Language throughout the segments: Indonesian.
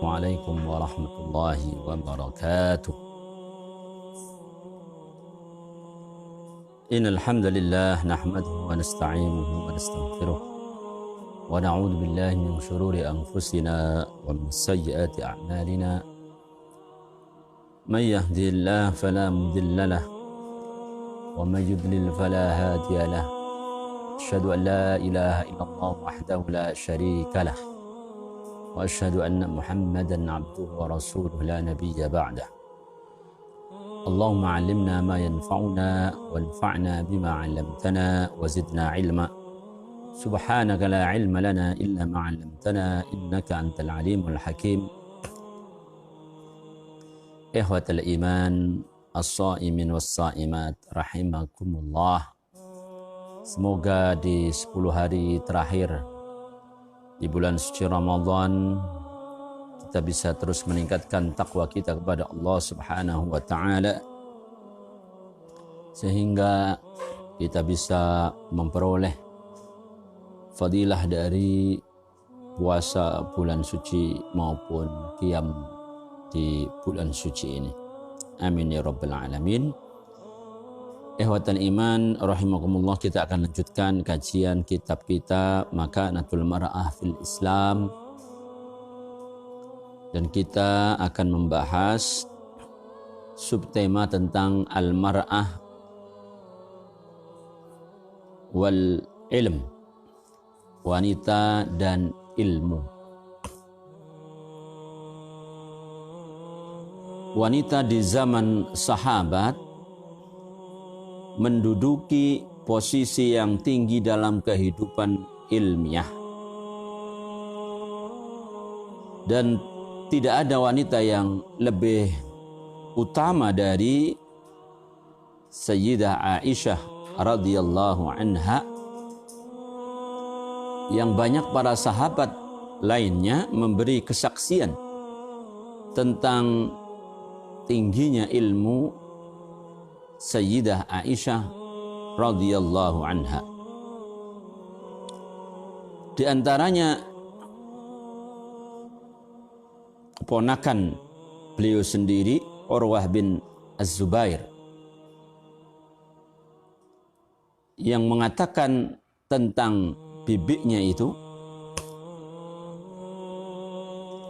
Assalamualaikum warahmatullahi wabarakatuh. Innal hamdalillah nahmaduhu wa nasta'inuhu wa nastaghfiruh wa na'udzu billahi min shururi anfusina wa min sayyiati a'malina. May yahdihillahu fala mudilla lahu wa may yudlil fala hadiya lahu. Asyhadu an la ilaha illallah wahdahu la syarika lahu wa asyhadu anna Muhammadan 'abduhu wa rasuluhu la nabiyya ba'dah. Allahumma 'allimna ma yanfa'una wanfa'na bima 'allamtana wa zidna 'ilma. Subhanaka la 'ilma lana illa ma 'allamtana innaka antal 'alimul hakim. Ikhwatal iman, as-sha'imin was-sha'imat rahimakumullah. Semoga di 10 hari terakhir di bulan suci Ramadan kita bisa terus meningkatkan takwa kita kepada Allah Subhanahu wa taala sehingga kita bisa memperoleh fadilah dari puasa bulan suci maupun qiyam di bulan suci ini. Amin ya rabbal alamin. Ikhwatal iman rahimakumullah, kita akan lanjutkan kajian kitab kita Makanatul Mar'ah fil Islam, dan kita akan membahas subtema tentang al-mar'ah wal ilm, wanita dan ilmu. Wanita di zaman sahabat menduduki posisi yang tinggi dalam kehidupan ilmiah, dan tidak ada wanita yang lebih utama dari Sayyidah Aisyah radhiyallahu anha, yang banyak para sahabat lainnya memberi kesaksian tentang tingginya ilmu Sayyidah Aisyah radhiyallahu anha. Di antaranya keponakan beliau sendiri, Urwah bin Az-Zubair, yang mengatakan tentang bibinya itu,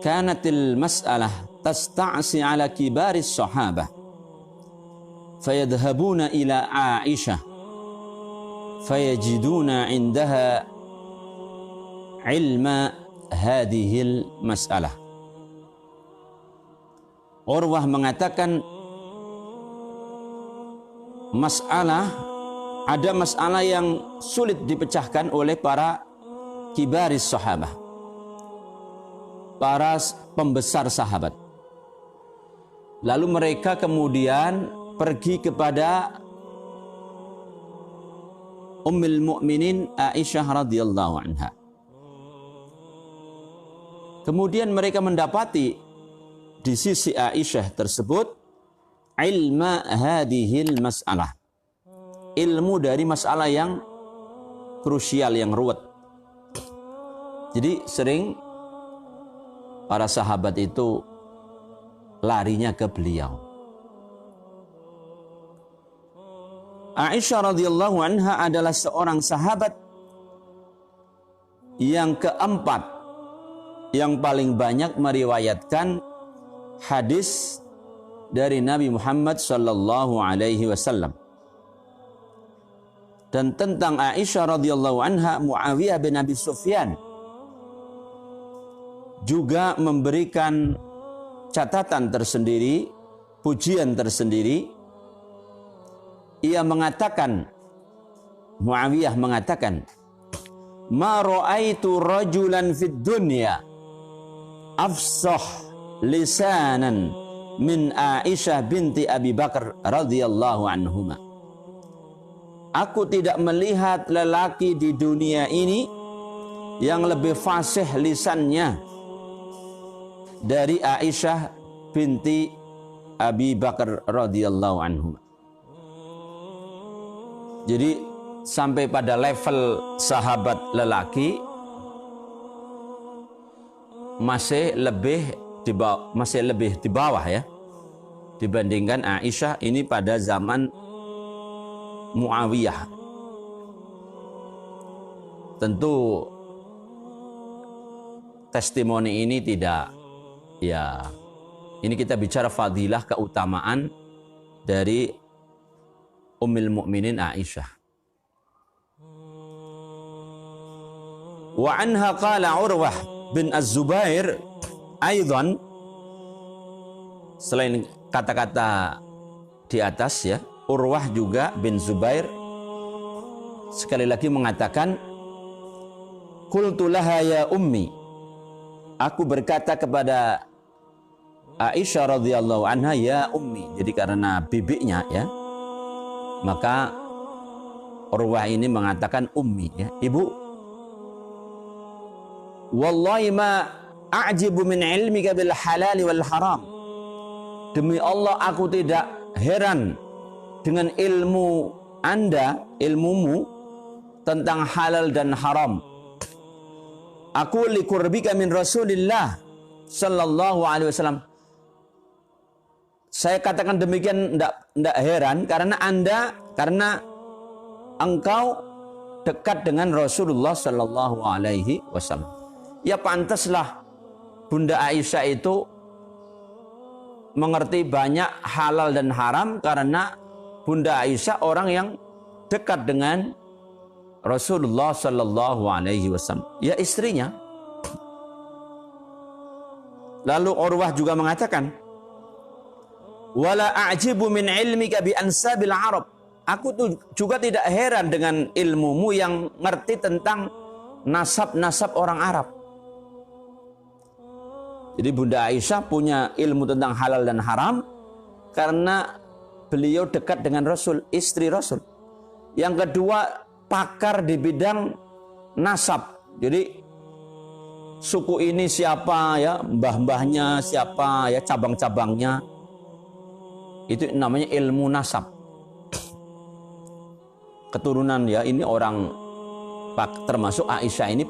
kanatil mas'alah tasta'si ala kibaris sahabah fayadhabuna ila Aisyah fayajiduna indaha ilma hadhil mas'alah. Urwah mengatakan ada masalah yang sulit dipecahkan oleh para kibaris sahabah, para pembesar sahabat. Lalu mereka kemudian pergi kepada Ummul Mukminin Aisyah radhiyallahu anha. Kemudian mereka mendapati di sisi Aisyah tersebut ilma hadhil mas'alah, ilmu dari masalah yang krusial, yang ruwet. Jadi sering para sahabat itu larinya ke beliau. Aisyah radhiyallahu anha adalah seorang sahabat yang keempat yang paling banyak meriwayatkan hadis dari Nabi Muhammad sallallahu alaihi wasallam. Dan tentang Aisyah radhiyallahu anha, Muawiyah bin Abi Sufyan juga memberikan catatan tersendiri, pujian tersendiri. Ia mengatakan, Muawiyah mengatakan, ma ra'aitu rajulan fid dunya afsah lisanan min Aisyah binti Abi Bakar radhiyallahu anhuma. Aku tidak melihat lelaki di dunia ini yang lebih fasih lisannya dari Aisyah binti Abi Bakar radhiyallahu anhuma. Jadi sampai pada level sahabat lelaki masih lebih masih lebih di bawah ya dibandingkan Aisyah ini pada zaman Muawiyah. Tentu testimoni ini tidak, ya ini kita bicara fadilah keutamaan dari Ummul Mukminin Aisyah. Wa anha qala Urwah bin Az-Zubair aidan, selain kata-kata di atas ya, Urwah juga bin Zubair sekali lagi mengatakan, qultu laha ya ummi, aku berkata kepada Aisyah radhiyallahu anha ya ummi. Jadi karena bibiknya ya, maka Urwah ini mengatakan ummi ya, ibu. Wallahi ma a'jibu min ilmika bil halal wal haram. Demi Allah aku tidak heran dengan ilmu Anda, ilmumu tentang halal dan haram. Aku liqurbika min Rasulillah sallallahu alaihi wasallam. Saya katakan demikian tidak heran karena engkau dekat dengan Rasulullah sallallahu alaihi wasallam. Ya pantaslah Bunda Aisyah itu mengerti banyak halal dan haram karena Bunda Aisyah orang yang dekat dengan Rasulullah sallallahu alaihi wasallam. Ya istrinya. Lalu Urwah juga mengatakan, wala a'jibu min ilmika bi ansabil Arab. Aku tuh juga tidak heran dengan ilmumu yang ngerti tentang nasab-nasab orang Arab. Jadi Bunda Aisyah punya ilmu tentang halal dan haram karena beliau dekat dengan Rasul, istri Rasul. Yang kedua, pakar di bidang nasab. Jadi suku ini siapa ya, mbah-mbahnya siapa ya, cabang-cabangnya. Itu namanya ilmu nasab. Keturunan ya, ini orang termasuk Aisyah ini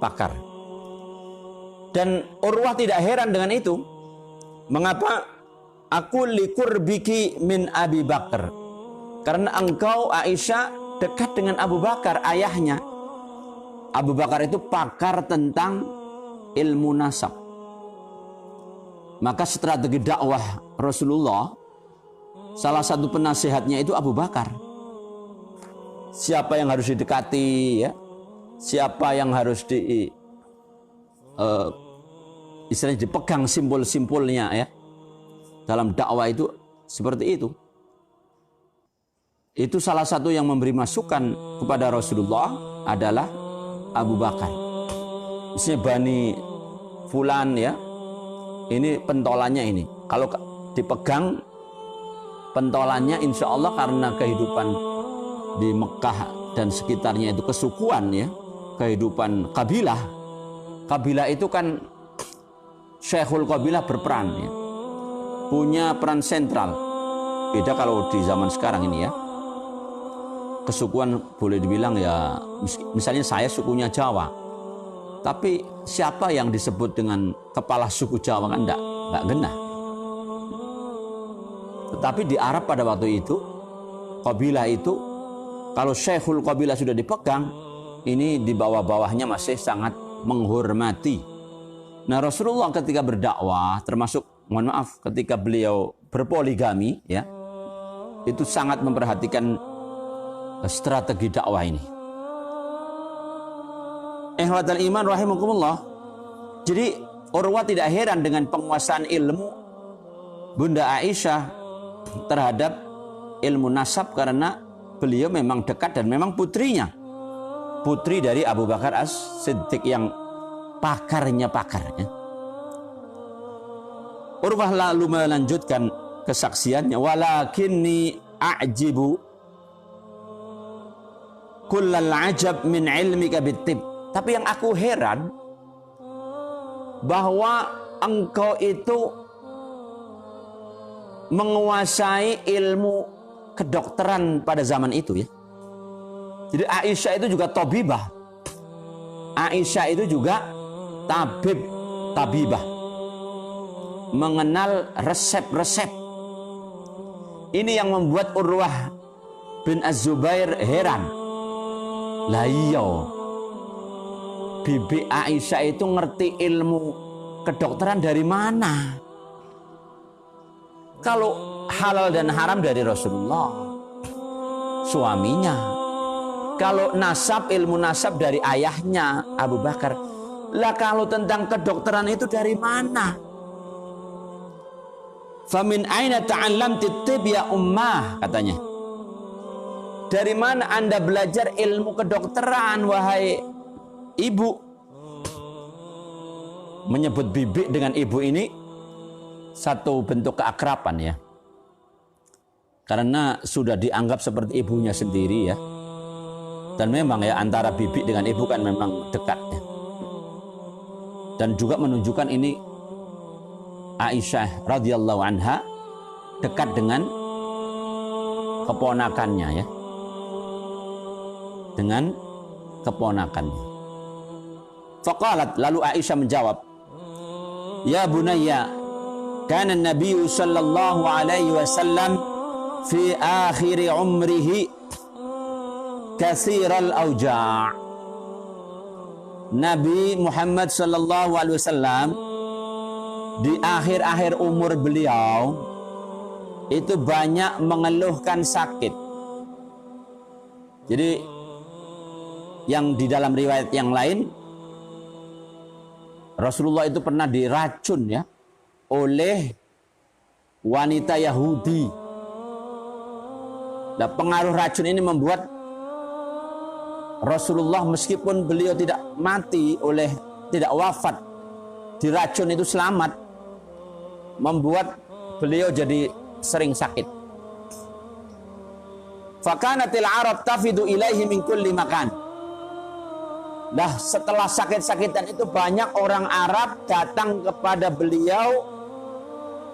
pakar. Dan Urwah tidak heran dengan itu. Mengapa? Aku likurbiki min Abi Bakar. Karena engkau Aisyah dekat dengan Abu Bakar, ayahnya. Abu Bakar itu pakar tentang ilmu nasab. Maka strategi dakwah Rasulullah, salah satu penasihatnya itu Abu Bakar. Siapa yang harus didekati ya? Siapa yang harus istilahnya dipegang simpul-simpulnya ya. Dalam dakwah itu seperti itu. Itu salah satu yang memberi masukan kepada Rasulullah adalah Abu Bakar. Misalnya Bani Fulan ya, ini pentolannya ini. Kalau dipegang pentolannya, insya Allah karena kehidupan di Mekah dan sekitarnya itu kesukuan ya, kehidupan kabilah. Kabilah itu kan Syekhul Qabilah berperan ya, punya peran sentral. Beda kalau di zaman sekarang ini ya. Kesukuan boleh dibilang ya, misalnya saya sukunya Jawa, tapi siapa yang disebut dengan kepala suku Jawa kan enggak genah. Tetapi di Arab pada waktu itu, Qabilah itu kalau Syekhul Qabilah sudah dipegang, ini di bawah-bawahnya masih sangat menghormati. Nah Rasulullah ketika berdakwah, termasuk mohon maaf ketika beliau berpoligami ya, itu sangat memperhatikan strategi dakwah ini. Ikhwatal iman rahimakumullah. Jadi Urwah tidak heran dengan penguasaan ilmu Bunda Aisyah terhadap ilmu nasab karena beliau memang dekat dan memang putrinya, putri dari Abu Bakar As-Siddiq yang pakarnya pakarnya. Urwah lalu melanjutkan kesaksiannya, walakinni a'jibu kullal ajab min ilmika bitib. Tapi yang aku heran bahwa engkau itu menguasai ilmu kedokteran pada zaman itu ya. Jadi Aisyah itu juga tabibah. Aisyah itu juga tabibah. mengenal resep-resep. Ini yang membuat Urwah bin Az-Zubair heran. Lah iya, Bibi Aisyah itu ngerti ilmu kedokteran dari mana? Kalau halal dan haram dari Rasulullah, suaminya. Kalau nasab, ilmu nasab dari ayahnya Abu Bakar. Lah kalau tentang kedokteran itu dari mana? Famin aina ta'allamti tib ya ummah, katanya. Dari mana Anda belajar ilmu kedokteran, wahai ibu? Menyebut bibi dengan ibu ini satu bentuk keakraban ya. Karena sudah dianggap seperti ibunya sendiri ya. Dan memang ya antara bibi dengan ibu kan memang dekat ya. Dan juga menunjukkan ini Aisyah radhiyallahu anha dekat dengan keponakannya ya. Dengan keponakannya. Faqalat, lalu Aisyah menjawab, ya bunayya, kana Nabi sallallahu alaihi wasallam fi akhir umrihi katsiral auja'. Nabi Muhammad sallallahu alaihi wasallam di akhir-akhir umur beliau itu banyak mengeluhkan sakit. Jadi yang di dalam riwayat yang lain, Rasulullah itu pernah diracun ya oleh wanita Yahudi. Nah, pengaruh racun ini membuat Rasulullah meskipun beliau tidak mati tidak wafat, diracun itu selamat, membuat beliau jadi sering sakit. Fakanatil Arab tafidu ilaihi min kulli makan. Nah, setelah sakit-sakitan itu banyak orang Arab datang kepada beliau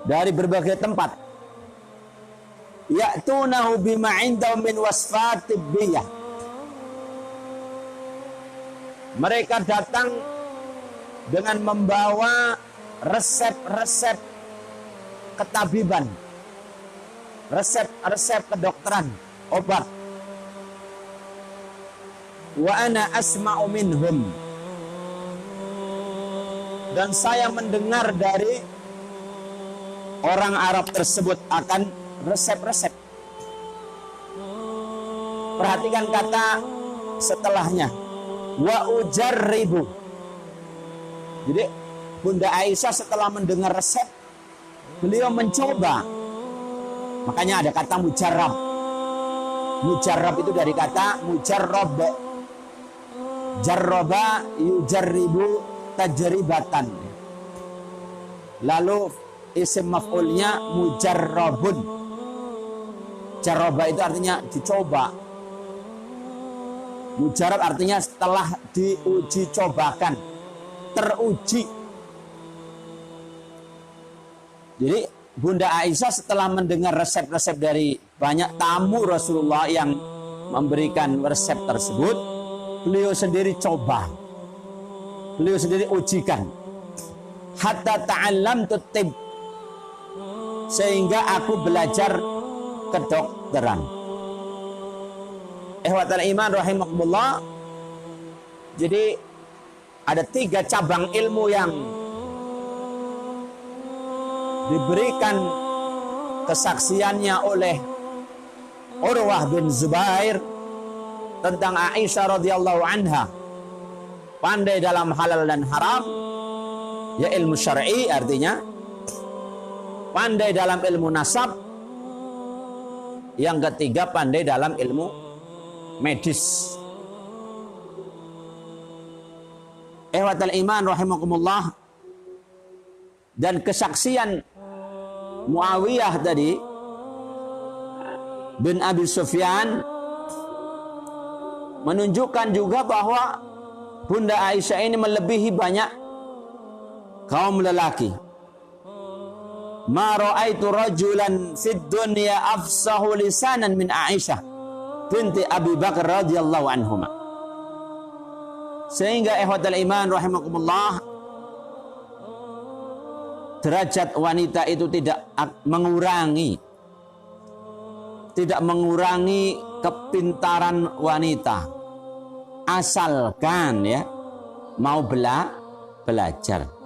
dari berbagai tempat. Ya'tunahu bima 'indahu min wasfat tibbiyah. Mereka datang dengan membawa resep-resep ketabiban, resep-resep kedokteran, obat. Wa ana asma'u minhum. Dan saya mendengar dari orang Arab tersebut akan resep-resep. Perhatikan kata setelahnya. Wa ujarribu. Jadi Bunda Aisyah setelah mendengar resep, beliau mencoba. Makanya ada kata mujarrab. Mujarrab itu dari kata mujarrab. Jarraba yujarribu tajribatan. Lalu isim maf'ulnya mujarrabun. Jarraba itu artinya dicoba. Mujarab artinya setelah diuji cobakan, teruji. Jadi Bunda Aisyah setelah mendengar resep-resep dari banyak tamu Rasulullah yang memberikan resep tersebut, beliau sendiri coba, beliau sendiri ujikan. Hatta ta'allamtu tibb, sehingga aku belajar kedokteran. Ihwatal iman rahimakumullah. Jadi ada 3 cabang ilmu yang diberikan kesaksiannya oleh Urwah bin Zubair tentang Aisyah radhiyallahu anha. Pandai dalam halal dan haram, ya ilmu syar'i artinya. Pandai dalam ilmu nasab. Yang ketiga pandai dalam ilmu medis. Ihwatal iman rahimakumullah. Dan kesaksian Muawiyah tadi bin Abi Sufyan menunjukkan juga bahwa Bunda Aisyah ini melebihi banyak kaum lelaki. Ma ra'aitu rajulan fid dunya afsahu lisanan min Aisyah binti Abi Bakar radhiyallahu anhuma. Sehingga ihwatal iman rahimakumullah, derajat wanita itu tidak mengurangi kepintaran wanita, asalkan ya mau belajar.